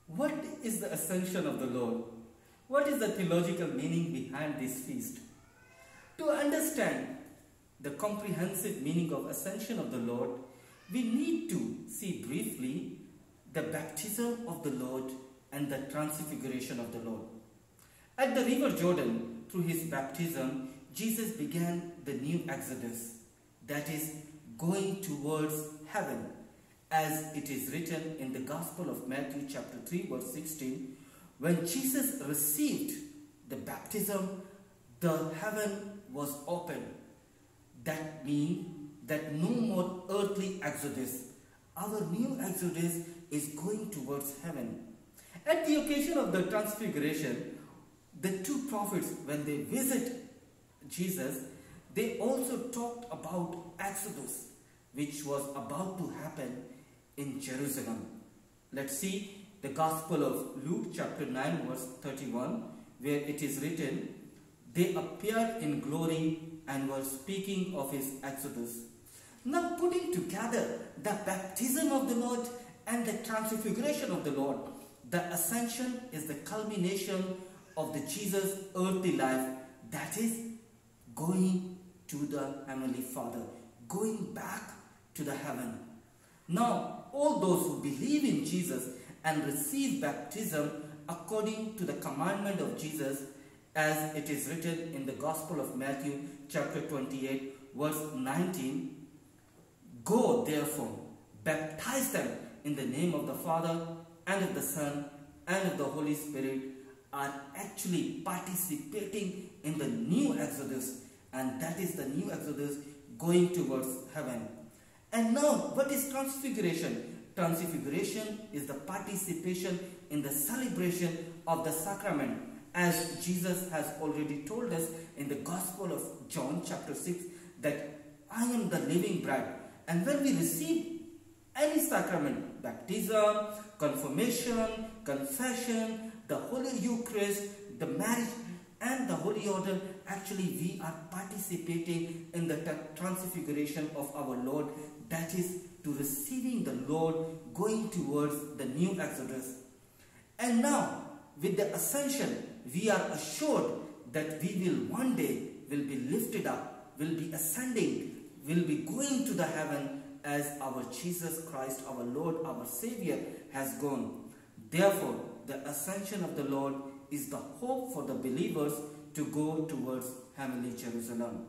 What is the ascension of the Lord? What is the theological meaning behind this feast? To understand the comprehensive meaning of ascension of the Lord, we need to see briefly the baptism of the Lord and the transfiguration of the Lord. At the river Jordan, through his baptism, Jesus began the new exodus, that is, going towards heaven, as it is written in the Gospel of Matthew chapter 3 verse 16. When Jesus received the baptism, the heaven was opened. That means that no more earthly exodus. Our new exodus is going towards heaven. At the occasion of the transfiguration, the two prophets, when they visit Jesus, they also talked about exodus, which was about to happen in Jerusalem. Let's see the Gospel of Luke chapter 9 verse 31, where it is written, they appeared in glory and were speaking of his exodus. Now, putting together the baptism of the Lord and the transfiguration of the Lord, the ascension is the culmination of the Jesus' earthly life, that is, going to the Heavenly Father, going back to the heaven. Now, all those who believe in Jesus and receive baptism according to the commandment of Jesus, as it is written in the Gospel of Matthew chapter 28 verse 19, go therefore, baptize them in the name of the Father and of the Son and of the Holy Spirit, are actually participating in the new exodus, and that is the new exodus going towards heaven. And now, what is transfiguration? Transfiguration is the participation in the celebration of the sacrament, as Jesus has already told us in the Gospel of John chapter 6 that I am the living bread. And when we receive any sacrament, baptism, confirmation, confession, the Holy Eucharist, the marriage and the Holy Order, actually we are participating in the transfiguration of our Lord, that is, to receiving the Lord going towards the new exodus. And now, with the ascension, we are assured that we will one day will be lifted up, will be ascending, will be going to the heaven as our Jesus Christ, our Lord, our Savior has gone. Therefore, the ascension of the Lord is the hope for the believers to go towards heavenly Jerusalem.